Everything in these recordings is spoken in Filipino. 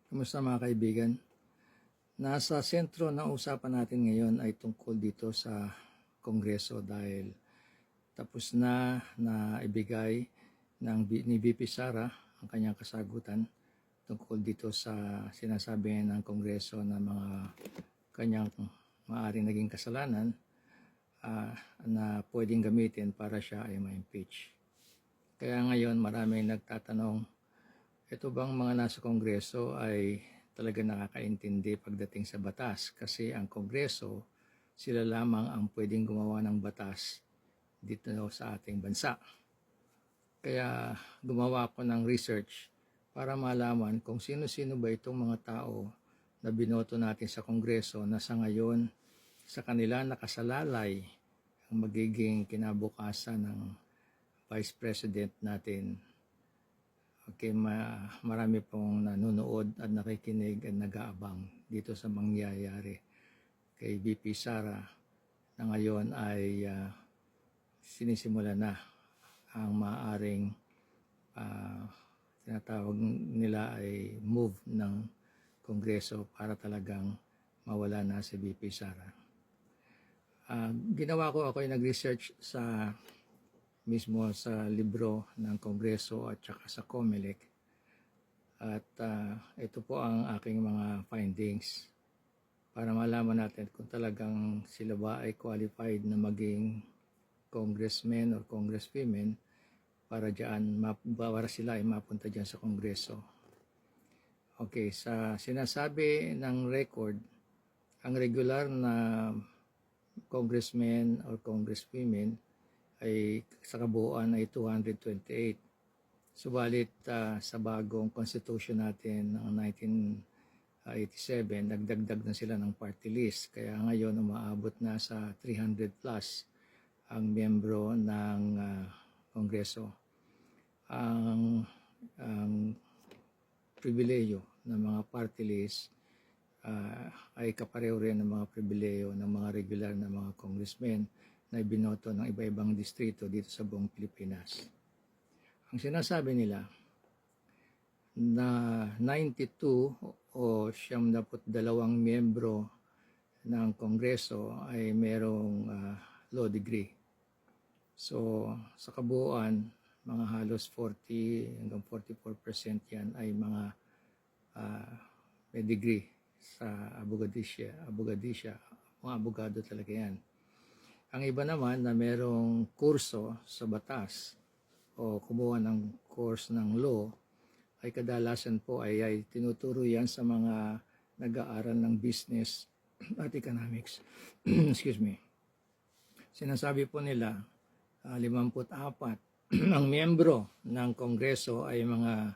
Kumusta mga kaibigan? Nasa sentro ng usapan natin ngayon ay tungkol dito sa Kongreso dahil tapos na ibigay ni VP Sara ang kanyang kasagutan tungkol dito sa sinasabi ng Kongreso na mga kanyang maaaring naging kasalanan na pwedeng gamitin para siya ay ma-impeach. Kaya ngayon maraming nagtatanong, ito bang mga nasa Kongreso ay talaga nakakaintindi pagdating sa batas? Kasi ang Kongreso, sila lamang ang pwedeng gumawa ng batas dito sa ating bansa. Kaya gumawa ako ng research para malaman kung sino-sino ba itong mga tao na binoto natin sa Kongreso na sa ngayon sa kanila nakasalalay ang magiging kinabukasan ng Vice President natin. Okay, marami pong nanonood at nakikinig at nag-aabang dito sa mangyayari kay VP Sara na ngayon ay sinisimula na ang maaaring tinatawag nila ay move ng Kongreso para talagang mawala na si VP Sara. Ginawa ko, ako ay nag-research mismo sa libro ng Kongreso at saka sa COMELEC. At ito po ang aking mga findings para malaman natin kung talagang sila ba ay qualified na maging congressmen or congresswomen para sila ay mapunta dyan sa Kongreso. Okay, sa sinasabi ng record, ang regular na congressmen or congresswomen ay sa kabuuan ay 228. Subalit sa bagong constitution natin ng 1987, nagdagdag na sila ng party list. Kaya ngayon umaabot na sa 300 plus ang miyembro ng Kongreso. Ang pribileyo ng mga party list ay kapareho rin ng mga pribileyo ng mga regular na mga congressmen na ibinoto ng iba-ibang distrito dito sa buong Pilipinas. Ang sinasabi nila na 92 o 72 miyembro ng Kongreso ay merong law degree. So sa kabuuan, mga halos 40 hanggang 44% yan ay mga may degree sa abogadisya, mga abogado talaga yan. Ang iba naman na merong kurso sa batas o kumuha ng course ng law ay kadalasan po ay tinuturo yan sa mga nag-aaral ng business at economics. Excuse me. Sinasabi po nila 54 ang miyembro ng Kongreso ay mga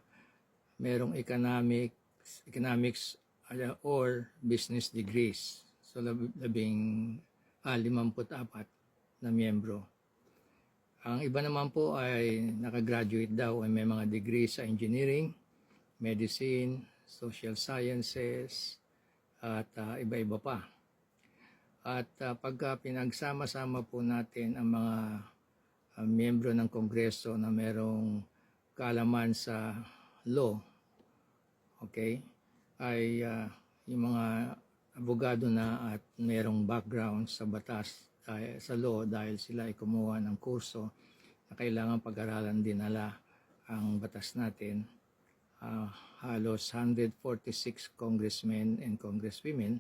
merong economics or business degrees. So 54 na miyembro. Ang iba naman po ay nakagraduate daw, ay may mga degree sa engineering, medicine, social sciences, at iba-iba pa. At pagka pinagsama-sama po natin ang mga miyembro ng Kongreso na merong kaalaman sa law, okay, ay yung mga abogado na at mayroong background sa batas, sa law dahil sila ay kumuha ng kurso na kailangan pag-aralan din nila ang batas natin. Halos 146 congressmen and congresswomen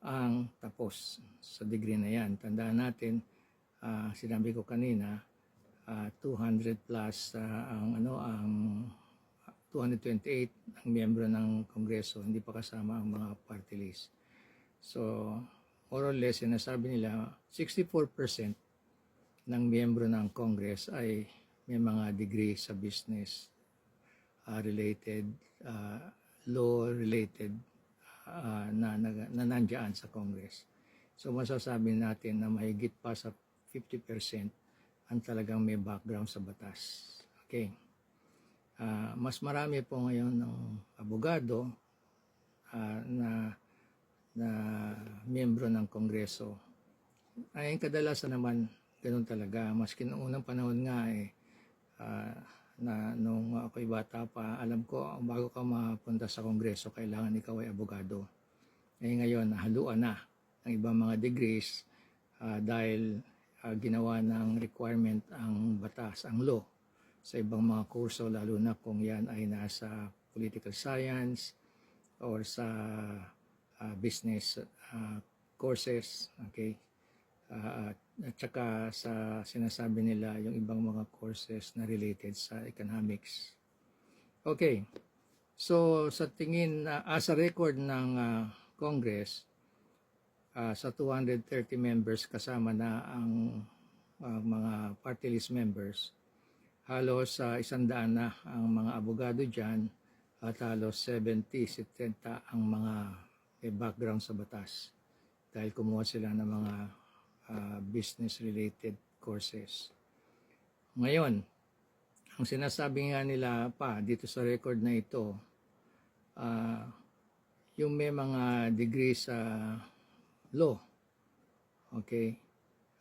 ang tapos sa degree na yan. Tandaan natin, sinabi ko kanina, 200 plus ang 228 ang miyembro ng Kongreso, hindi pa kasama ang mga party list. So, more or less, sinasabi nila, 64% ng miyembro ng Congress ay may mga degree sa business related, law related na nandiyan sa Congress. So, masasabi natin na mahigit pa sa 50% ang talagang may background sa batas. Okay. Mas marami po ngayon ng abogado na miyembro ng Kongreso. Ay kadalasan naman ganoon talaga. Maski noong unang panahon nga na nung ako'y bata pa, alam ko bago ka mapunta sa Kongreso, kailangan ikaw ay abogado. Ngayon, nahaluan na ng ibang mga degrees dahil ginawa ng requirement ang batas, ang law, sa ibang mga kurso, lalo na kung yan ay nasa political science or sa business courses, okay? At saka sa sinasabi nila yung ibang mga courses na related sa economics. Okay, so sa tingin, sa record ng Congress, sa 230 members kasama na ang mga party list members, halos 100 na ang mga abogado dyan at halos 70 ang mga background sa batas dahil kumuha sila ng mga business-related courses. Ngayon, ang sinasabi nga nila pa dito sa record na ito, yung may mga degree sa law, okay,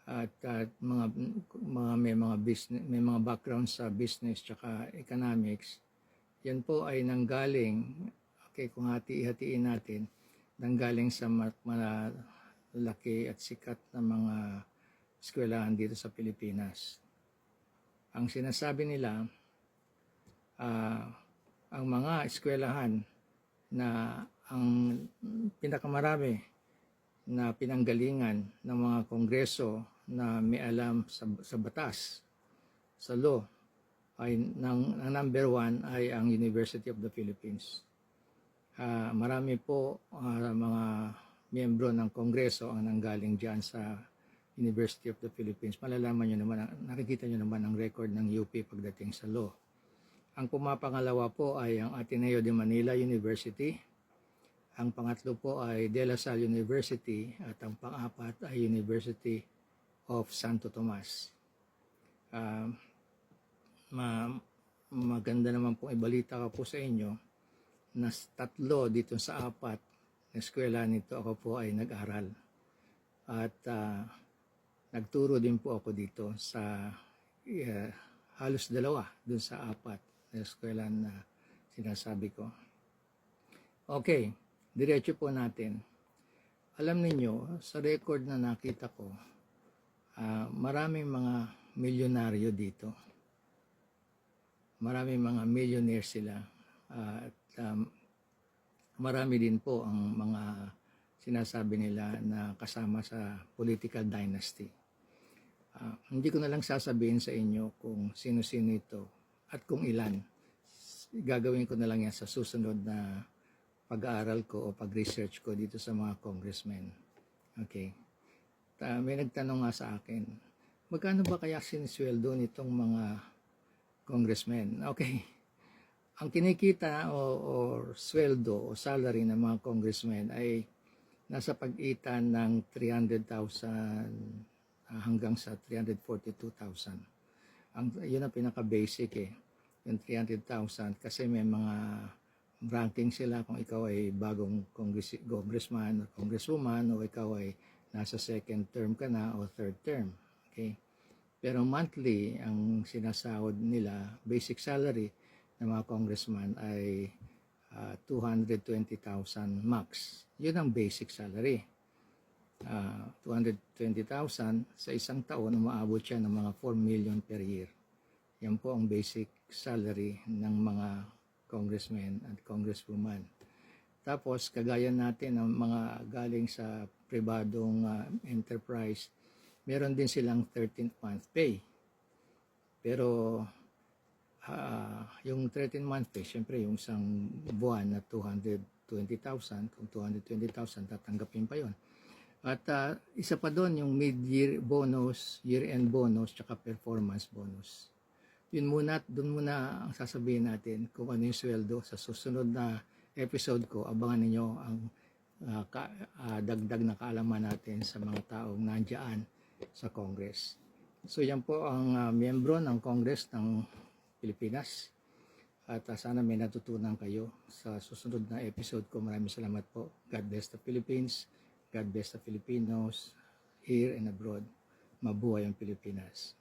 at may mga background sa business tsaka economics, yan po ay nanggaling, okay, kung hati-hatiin natin, nanggaling sa malaki at sikat na mga eskwelahan dito sa Pilipinas. Ang sinasabi nila, ang mga eskwelahan na ang pinakamarami na pinanggalingan ng mga kongreso na may alam sa batas, sa law, ay ang number 1 ay ang University of the Philippines. Marami po mga miyembro ng Kongreso ang nanggaling dyan sa University of the Philippines. Malalaman nyo naman, nakikita nyo naman ang record ng UP pagdating sa law. Ang pumapangalawa po ay ang Ateneo de Manila University. Ang pangatlo po ay De La Salle University at ang pang-apat ay University of Santo Tomas. Maganda naman pong ibalita ko po sa inyo na 3 dito sa 4 na eskwela nito ako po ay nag-aral. At nagturo din po ako dito sa halos 2 dun sa 4 na eskwela na sinasabi ko. Okay, diretso po natin. Alam niyo sa record na nakita ko, maraming mga milyonaryo dito. Maraming mga millionaire sila. At marami din po ang mga sinasabi nila na kasama sa political dynasty. Hindi ko na lang sasabihin sa inyo kung sino-sino ito at kung ilan. Gagawin ko na lang yan sa susunod na pag-aaral ko o pag-research ko dito sa mga congressmen. Okay. May nagtanong nga sa akin, magkano ba kaya sinisweldo nitong mga congressmen? Okay. Ang kinikita o sweldo o salary ng mga congressmen ay nasa pag-itan ng 300,000 hanggang sa 342,000. Yun ang pinaka-basic yung 300,000 kasi may mga ranking sila kung ikaw ay bagong congressman o congresswoman o ikaw ay nasa second term ka na o third term. Okay? Pero monthly, ang sinasahod nila, basic salary ng mga congressman ay 220,000 max. Yun ang basic salary. 220,000 sa isang taon, umaabot siya ng mga 4 million per year. Yan po ang basic salary ng mga congressmen at congresswoman. Tapos, kagaya natin ng mga galing sa pribadong enterprise, meron din silang 13th month pay. Pero, yung 13-month pay, syempre yung isang buwan na 220,000, kung 220,000, tatanggapin pa yon. At isa pa doon yung mid-year bonus, year-end bonus, tsaka performance bonus. Doon muna ang sasabihin natin kung ano yung sweldo. Sa susunod na episode ko, abangan ninyo ang dagdag na kaalaman natin sa mga taong nandiyan sa Congress. So yan po ang miyembro ng Congress ng Pilipinas. At sana may natutunan kayo sa susunod na episode ko. Maraming salamat po. God bless the Philippines. God bless the Filipinos here and abroad. Mabuhay ang Pilipinas.